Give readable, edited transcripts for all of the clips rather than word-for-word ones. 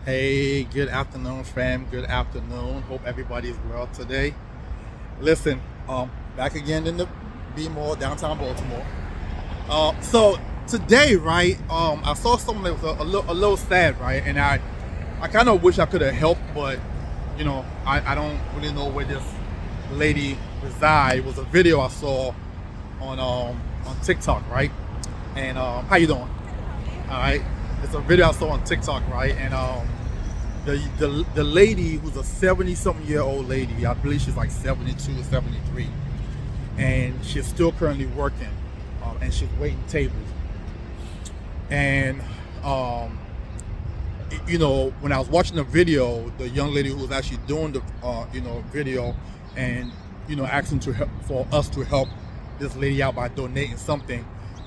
Hey, good afternoon, fam. Good afternoon. Hope everybody's well today. Listen, back again in the B Mall, downtown Baltimore. So today, right? I saw something that was a little sad, right? And I kind of wish I could have helped, but I don't really know where this lady resides. It was a video I saw on TikTok, right? And how you doing? All right. It's a video I saw on TikTok, right? And the lady who's a 70-something-year-old lady, I believe she's like 72 or 73, and she's still currently working, and she's waiting tables. And when I was watching the video, the young lady who was actually doing the video, and asking to help, for us to help this lady out by donating something.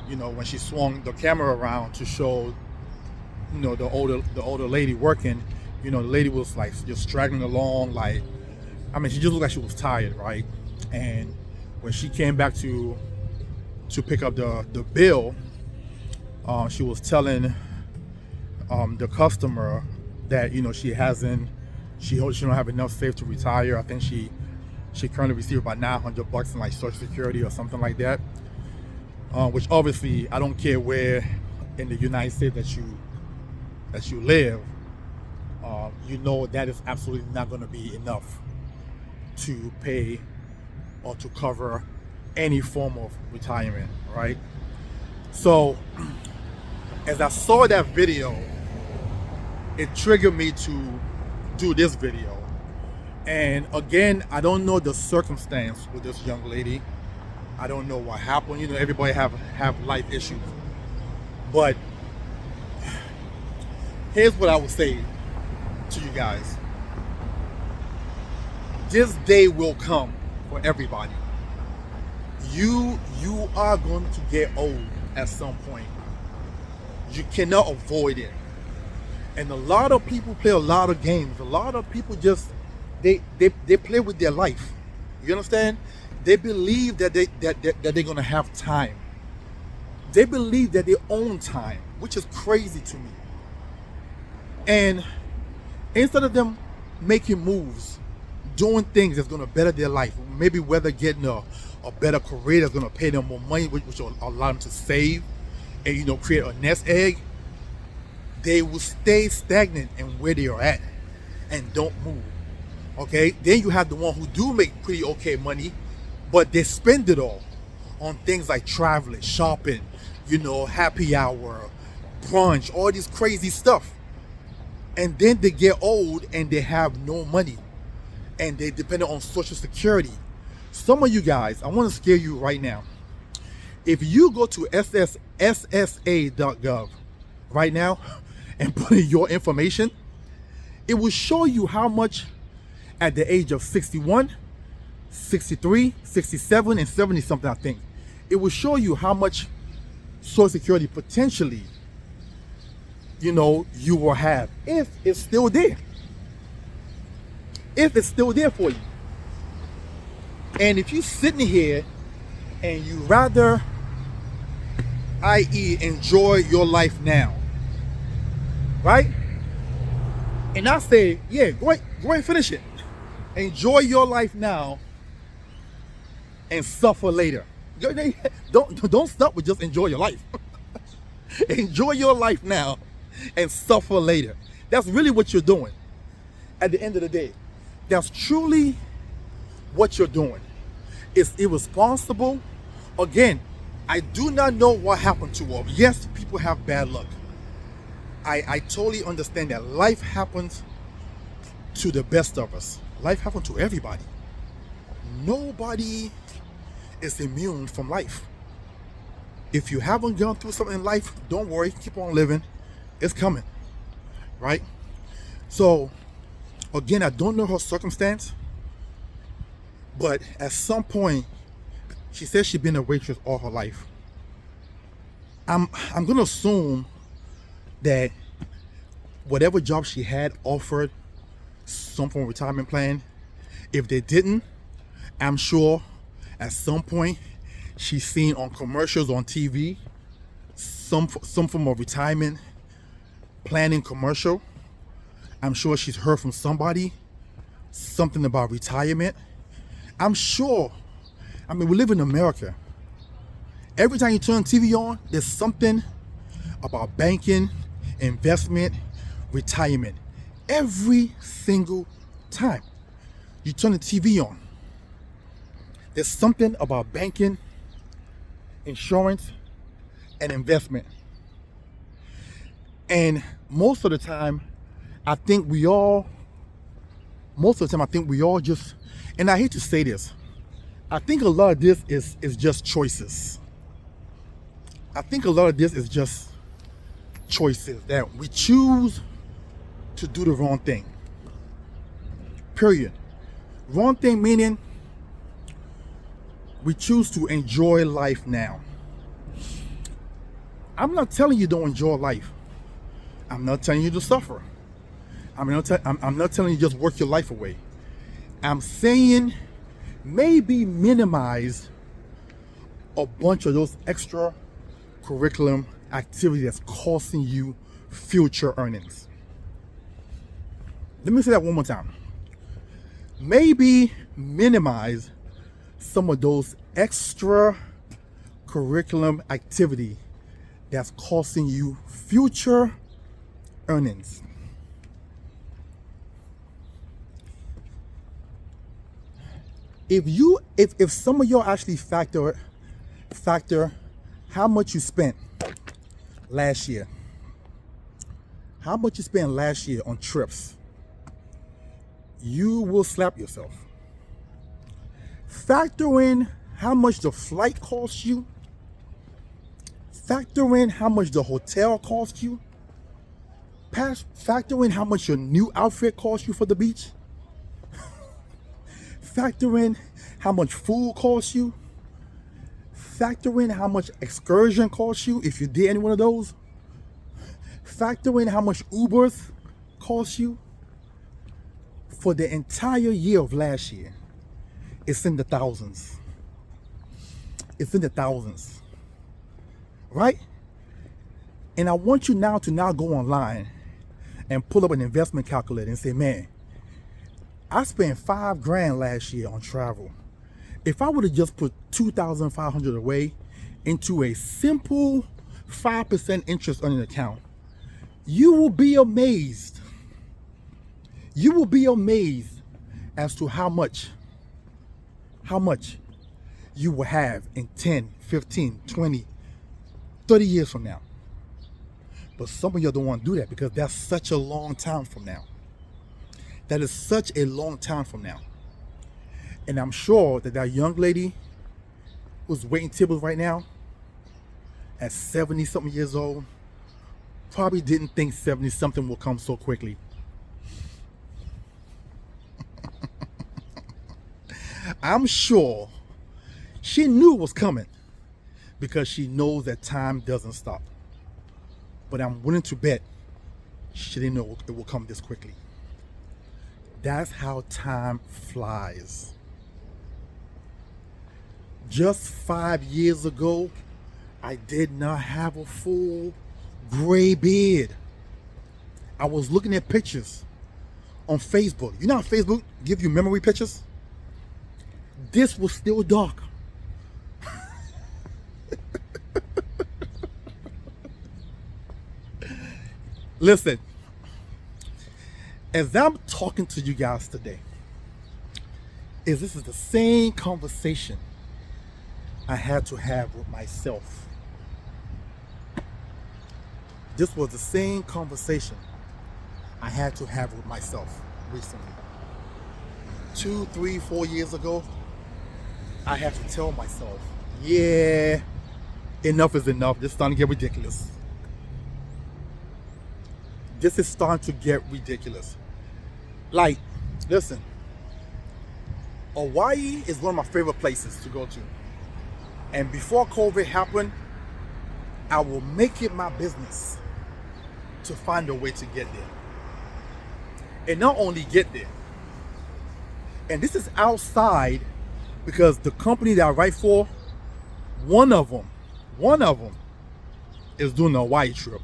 When she swung the camera around to show the older lady working, the lady was like just straggling along, like, I mean, she just looked like she was tired, right? And when she came back to pick up the bill, she was telling the customer that she don't have enough saved to retire. I think she currently receives about $900 in like Social Security or something like that. Which obviously, I don't care where in the United States that you live, that is absolutely not going to be enough to pay or to cover any form of retirement, right? So as I saw that video, it triggered me to do this video. And again, I don't know the circumstance with this young lady. I don't know what happened. Everybody have life issues. But here's what I would say to you guys. This day will come for everybody. You are going to get old at some point. You cannot avoid it. And a lot of people play a lot of games. A lot of people just they play with their life. You understand? They believe that they're gonna have time. They believe that they own time, which is crazy to me. And instead of them making moves, doing things that's gonna better their life, maybe whether getting a better career that's gonna pay them more money, which will allow them to save and create a nest egg, they will stay stagnant in where they are at and don't move. Okay? Then you have the one who do make pretty okay money, but they spend it all on things like traveling, shopping, happy hour, brunch, all this crazy stuff. And then they get old and they have no money. And they depend on Social Security. Some of you guys, I want to scare you right now. If you go to ssa.gov right now and put in your information, it will show you how much at the age of 61, 63, 67, and 70 something, I think. It will show you how much Social Security potentially, you will have if it's still there. If it's still there for you. And if you're sitting here and you rather, i.e., enjoy your life now, right? And I say, yeah, go ahead and finish it. Enjoy your life now and suffer later. Don't stop with just enjoy your life. Enjoy your life now and suffer later. That's really what you're doing at the end of the day. That's truly what you're doing. It's irresponsible. Again, I do not know what happened to her. Yes, people have bad luck. I totally understand that life happens to the best of us. Life happens to everybody. Nobody is immune from life. If you haven't gone through something in life, don't worry, keep on living. It's coming, right? So, again, I don't know her circumstance, but at some point, she says she's been a waitress all her life. I'm gonna assume that whatever job she had offered some form of retirement plan. If they didn't, I'm sure at some point she's seen on commercials on TV some form of retirement planning commercial, I'm sure she's heard from somebody something about retirement. I'm sure, I mean, we live in America. Every time you turn TV on, there's something about banking, investment, retirement. Every single time you turn the TV on, there's something about banking, insurance, and investment. And most of the time, I think we all just, and I hate to say this, I think a lot of this is just choices. I think a lot of this is just choices that we choose to do the wrong thing. Period. Wrong thing meaning we choose to enjoy life now. I'm not telling you don't enjoy life. I'm not telling you to suffer. I'm not telling you just work your life away. I'm saying maybe minimize a bunch of those extra curriculum activities that's costing you future earnings. Let me say that one more time. Maybe minimize some of those extra curriculum activity that's costing you future earnings. If some of y'all actually factor how much you spent last year, on trips, you will slap yourself. Factor in how much the flight cost you. Factor in how much the hotel cost you. Factor in how much your new outfit cost you for the beach. Factor in how much food costs you. Factor in how much excursion costs you if you did any one of those. Factor in how much Ubers cost you. For the entire year of last year, it's in the thousands. It's in the thousands. Right? And I want you now to go online and pull up an investment calculator and say, man, I spent $5,000 last year on travel. If I would have just put $2,500 away into a simple 5% interest earning account, you will be amazed. You will be amazed as to how much you will have in 10, 15, 20, 30 years from now. But some of y'all don't want to do that because that's such a long time from now. That is such a long time from now. And I'm sure that young lady who's waiting tables right now at 70 something years old probably didn't think 70 something will come so quickly. I'm sure she knew it was coming because she knows that time doesn't stop. But I'm willing to bet she didn't know it will come this quickly. That's how time flies. Just 5 years ago, I did not have a full gray beard. I was looking at pictures on Facebook. You know how Facebook give you memory pictures? This was still dark. Listen, as I'm talking to you guys today, this is the same conversation I had to have with myself. This was the same conversation I had to have with myself recently. 2, 3, 4 years ago, I had to tell myself, yeah, enough is enough. This is starting to get ridiculous. This is starting to get ridiculous. Like, listen, Hawaii is one of my favorite places to go to. And before COVID happened, I will make it my business to find a way to get there. And not only get there, and this is outside because the company that I write for, one of them is doing a Hawaii trip.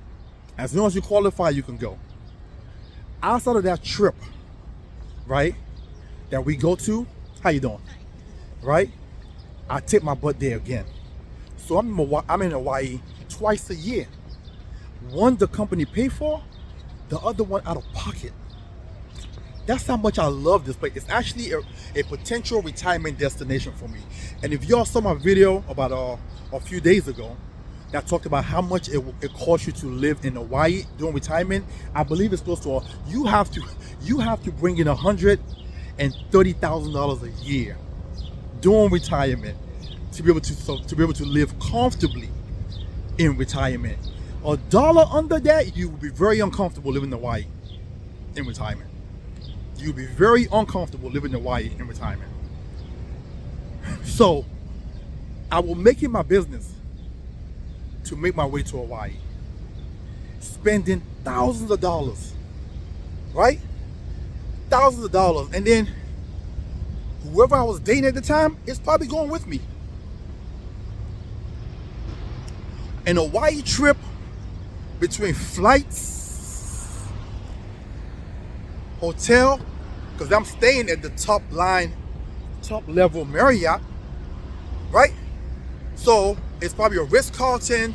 As long as you qualify, you can go. outside of that trip, right, that we go to, how you doing? Right? I take my butt there again. So I'm in Hawaii twice a year. One the company pay for, the other one out of pocket. That's how much I love this place. It's actually a potential retirement destination for me. And if y'all saw my video about a few days ago that talked about how much it costs you to live in Hawaii during retirement, I believe it's close to you have to bring in $130,000 a year during retirement to be able to live comfortably in retirement. A dollar under that, you will be very uncomfortable living in Hawaii in retirement. You'll be very uncomfortable living in Hawaii in retirement. So I will make it my business to make my way to Hawaii, spending thousands of dollars, right? Thousands of dollars. And then whoever I was dating at the time is probably going with me. An Hawaii trip between flights, hotel, because I'm staying at the top level Marriott, right? So it's probably a Ritz-Carlton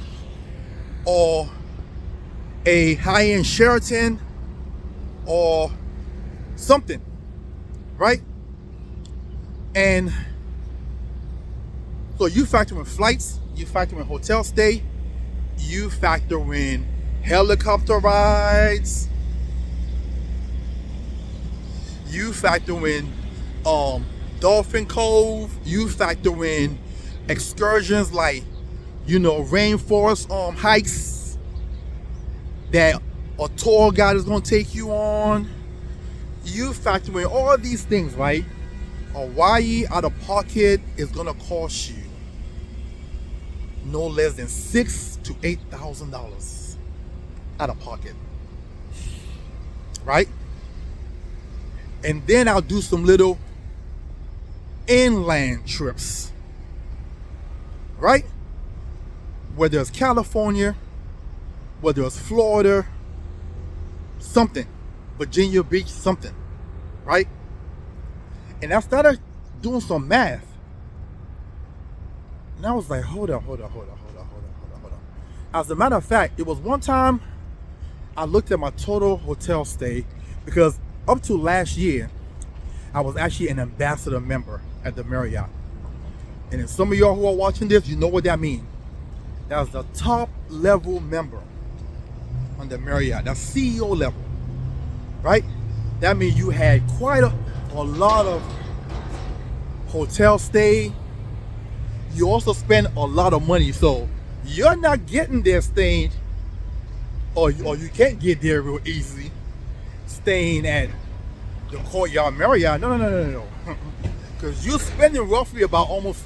or a high-end Sheraton or something, right? And so you factor in flights, you factor in hotel stay, you factor in helicopter rides, you factor in Dolphin Cove, you factor in excursions like, rainforest hikes that a tour guide is going to take you on. You factor in all these things, right? Hawaii out of pocket is going to cost you no less than $6,000 to $8,000 out of pocket, right? And then I'll do some little inland trips, right? Whether it's California, whether it's Florida, something, Virginia Beach, something, right? And I started doing some math. And I was like, hold on. As a matter of fact, it was one time I looked at my total hotel stay, because up to last year, I was actually an ambassador member at the Marriott. And if some of y'all who are watching this, you know what that means. That was the top level member on the Marriott. That's CEO level, right? That means you had quite a lot of hotel stay. You also spend a lot of money. So you're not getting there staying, or you can't get there real easy staying at the Courtyard Marriott. No. Because you're spending roughly about almost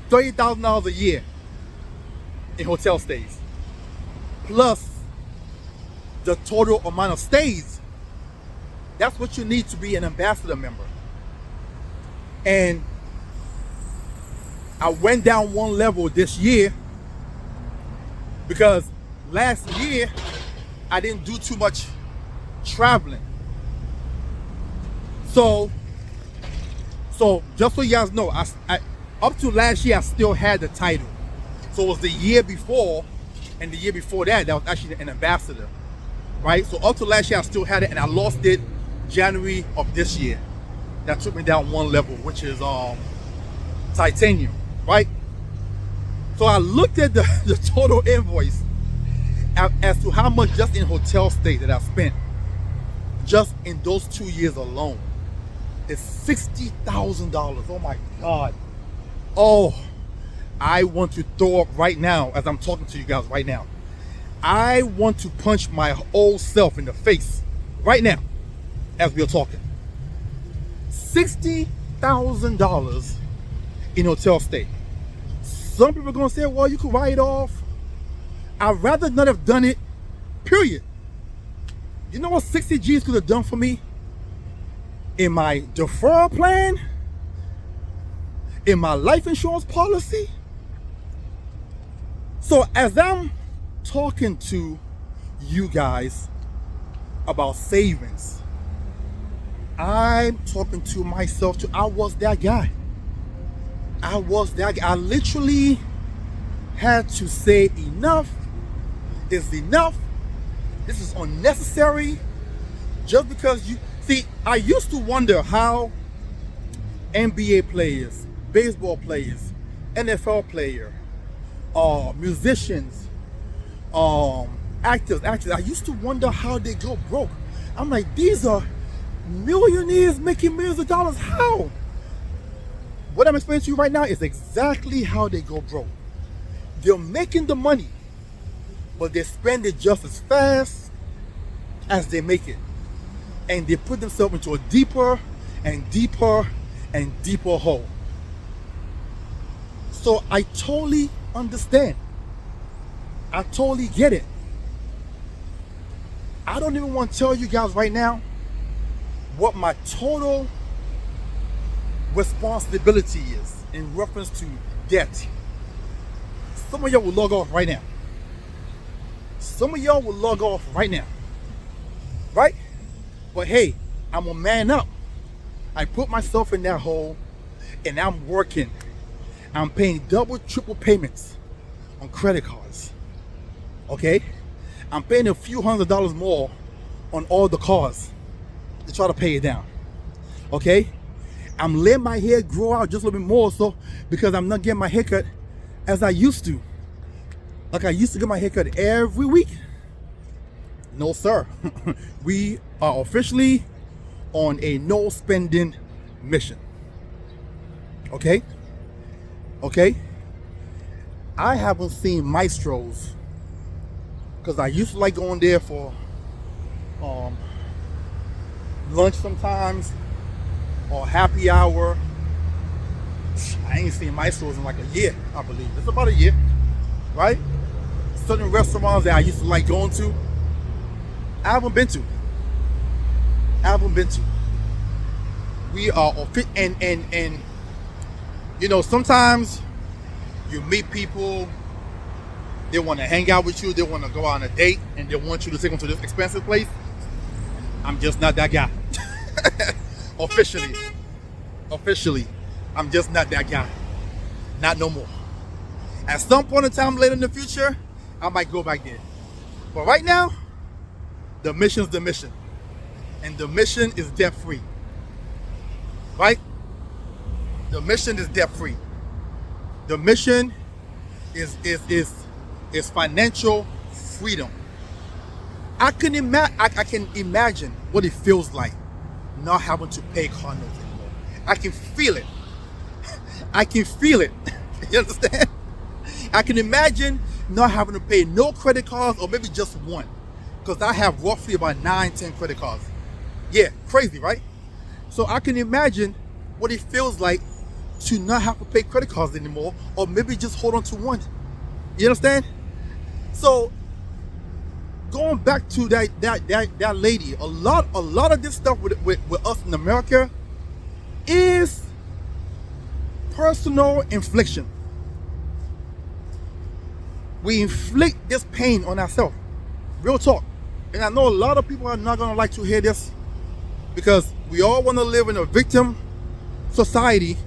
$30,000 a year in hotel stays, plus the total amount of stays. That's what you need to be an ambassador member. And I went down one level this year, because last year I didn't do too much traveling. So just so you guys know, I up to last year I still had the title. So it was the year before and the year before that was actually an ambassador, right? So up to last year I still had it, and I lost it January of this year. That took me down one level, which is titanium, right? So I looked at the total invoice as to how much just in hotel stay that I spent just in those 2 years alone. It's $60,000. Oh my God. Oh, I want to throw up right now as I'm talking to you guys right now. I want to punch my old self in the face right now as we're talking. $60,000 in hotel stay. Some people are going to say, well, you could write it off. I'd rather not have done it, period. You know what 60 G's could have done for me? In my deferral plan? In my life insurance policy? So as I'm talking to you guys, about savings. I'm talking to myself too. I was that guy. I literally had to say enough is enough. This is unnecessary. Just because you see, I used to wonder how NBA players, baseball players, NFL player, musicians, actors. I used to wonder how they go broke. I'm like, these are millionaires making millions of dollars. How? What I'm explaining to you right now is exactly how they go broke. They're making the money, but they spend it just as fast as they make it. And they put themselves into a deeper and deeper and deeper hole. So I totally understand. I totally get it. I don't even want to tell you guys right now what my total responsibility is in reference to debt. Some of y'all will log off right now. Some of y'all will log off right now. Right? But hey, I'm a man up. I put myself in that hole and I'm working. I'm paying double, triple payments on credit cards. Okay? I'm paying a few $100s more on all the cars to try to pay it down. Okay? I'm letting my hair grow out just a little bit more so because I'm not getting my haircut as I used to. Like I used to get my haircut every week. No, sir. We are officially on a no spending mission. Okay? Okay? I haven't seen Maestro's because I used to like going there for lunch sometimes or happy hour. I ain't seen Maestro's in like a year, I believe. It's about a year, right? Certain restaurants that I used to like going to, I haven't been to. We are and you know, sometimes you meet people, they want to hang out with you, they want to go on a date, and they want you to take them to this expensive place. I'm just not that guy. Officially, I'm just not that guy. Not no more. At some point in time later in the future, I might go back there. But right now, the mission's the mission. And the mission is debt-free. Right? The mission is debt-free. The mission is financial freedom. I can imagine what it feels like not having to pay car notes anymore. I can feel it. You understand? I can imagine not having to pay no credit cards or maybe just one. Because I have roughly about 9-10 credit cards. Yeah, crazy, right? So I can imagine what it feels like to not have to pay credit cards anymore, or maybe just hold on to one. You understand? So going back to that lady, a lot of this stuff with us in America is personal infliction. We inflict this pain on ourselves. Real talk. And I know a lot of people are not gonna like to hear this because we all want to live in a victim society,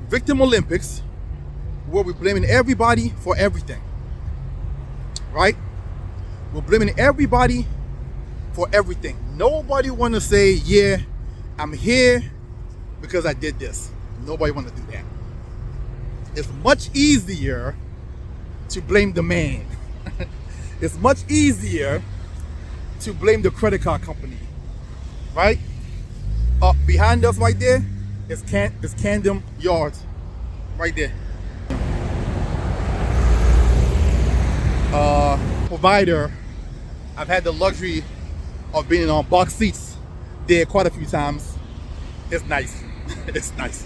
victim Olympics, where we're blaming everybody for everything. Right? We're blaming everybody for everything. Nobody want to say, yeah, I'm here because I did this. Nobody want to do that. It's much easier to blame the man. It's much easier to blame the credit card company. Right? Behind us right there is Camden Yards. Right there. Provider, I've had the luxury of being on box seats there quite a few times. It's nice. It's nice.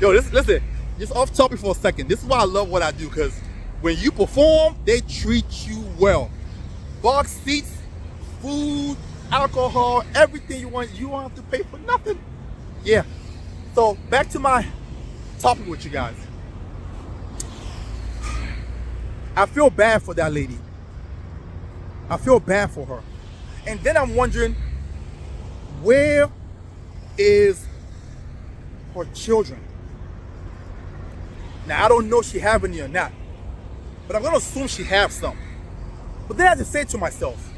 Yo, listen, just off topic for a second. This is why I love what I do, because when you perform, they treat you well. Box seats, food, alcohol, everything you want, you don't have to pay for nothing. Yeah. So back to my topic with you guys. I feel bad for that lady. I feel bad for her. And then I'm wondering, Where is her children? Now, I don't know if she have any or not, but I'm going to assume she have some. But then I have to say to myself,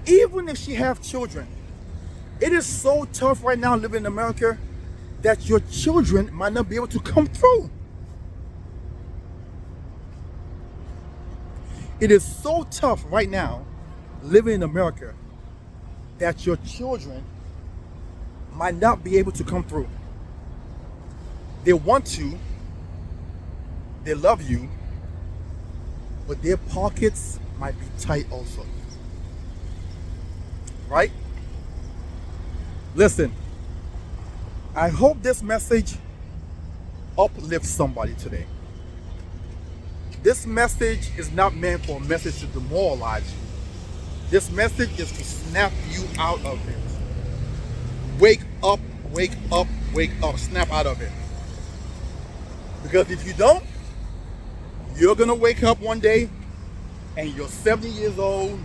even if she have children, it is so tough right now living in America that your children might not be able to come through. It is so tough right now living in America that your children might not be able to come through. They want to, they love you, but their pockets might be tight also. Right? Listen, I hope this message uplifts somebody today. This message is not meant for a message to demoralize you. This message is to snap you out of it. Wake up, wake up, wake up. Snap out of it. Because if you don't, you're going to wake up one day and you're 70 years old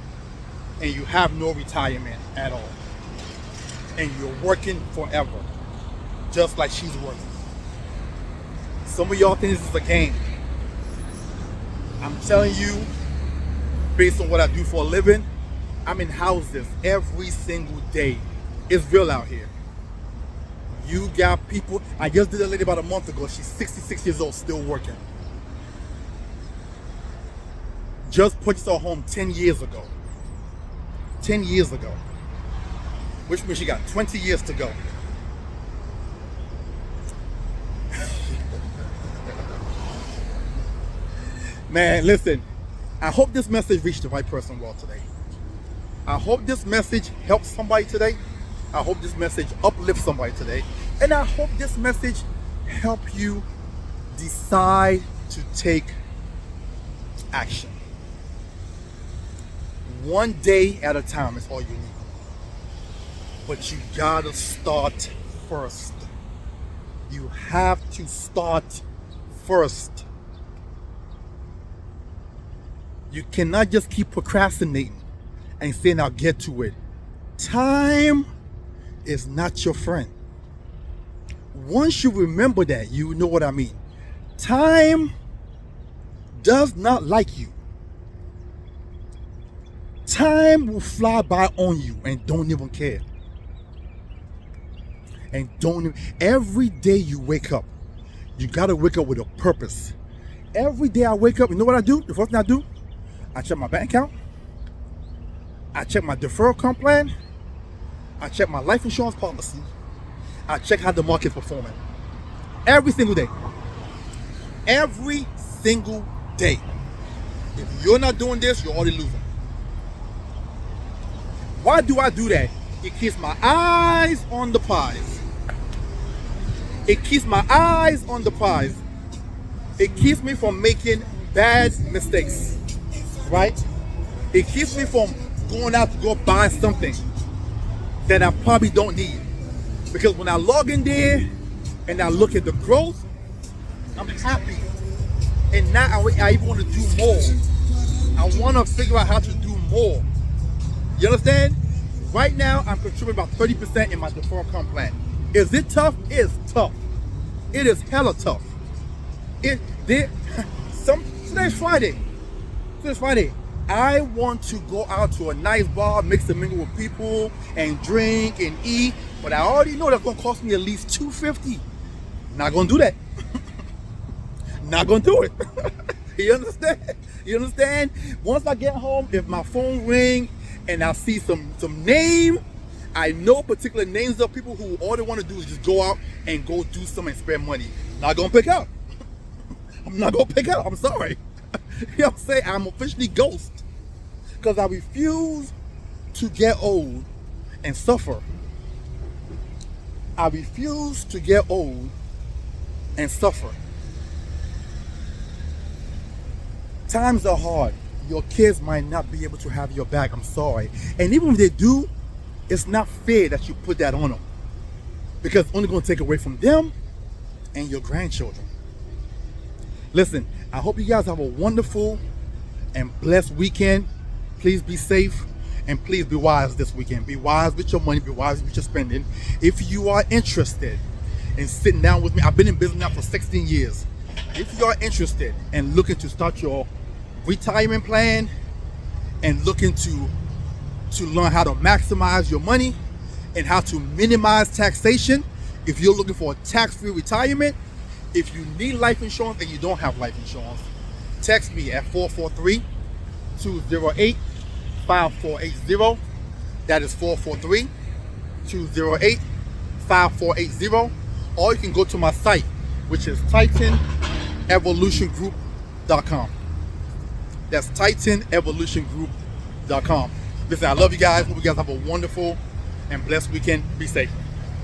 and you have no retirement at all. And you're working forever, just like she's working. Some of y'all think this is a game. I'm telling you, based on what I do for a living, I'm in houses every single day. It's real out here. You got people, I just did a lady about a month ago, she's 66 years old, still working. Just purchased her home 10 years ago. 10 years ago. Which means she got 20 years to go. Man, listen, I hope this message reached the right person well today. I hope this message helps somebody today. I hope this message uplifts somebody today. And I hope this message helps you decide to take action. One day at a time is all you need. But you gotta start first. You have to start first. You cannot just keep procrastinating and saying I'll get to it. Time is not your friend. Once you remember that, you know what I mean. Time does not like you. Time will fly by on you and don't even care. And every day you wake up, you gotta wake up with a purpose. Every day I wake up, you know what I do? The first thing I do, I check my bank account, I check my deferral comp plan, I check my life insurance policy, I check how the market's performing. Every single day. Every single day. If you're not doing this, you're already losing. Why do I do that? It keeps my eyes on the prize. It keeps my eyes on the prize. It keeps me from making bad mistakes, right? It keeps me from going out to go buy something that I probably don't need. Because when I log in there and I look at the growth, I'm happy. And now I even want to do more. I want to figure out how to do more. You understand? Right now, I'm contributing about 30% in my deferral comp plan. Is it tough? It's tough. It is hella tough. Today's Friday. Today's Friday. I want to go out to a nice bar, mix and mingle with people, and drink and eat. But I already know that's gonna cost me at least $250. Not gonna do that. Not gonna do it. You understand? You understand? Once I get home, if my phone rings and I see some name, I know particular names of people who all they want to do is just go out and go do something and spend money. Not gonna pick up. I'm not gonna pick up. I'm sorry. You know what I'm saying? I'm officially ghost. Because I refuse to get old and suffer. I refuse to get old and suffer. Times are hard. Your kids might not be able to have your back. I'm sorry. And even if they do, it's not fair that you put that on them. Because it's only going to take away from them and your grandchildren. Listen, I hope you guys have a wonderful and blessed weekend. Please be safe. And please be wise this weekend. Be wise with your money. Be wise with your spending. If you are interested in sitting down with me, I've been in business now for 16 years. If you are interested and looking to start your retirement plan and looking to learn how to maximize your money and how to minimize taxation, if you're looking for a tax-free retirement, if you need life insurance and you don't have life insurance, text me at 443-208-5480. That is 443-208-5480. Or you can go to my site, which is TitanEvolutionGroup.com. That's TitanEvolutionGroup.com. Listen, I love you guys. Hope you guys have a wonderful and blessed weekend. Be safe.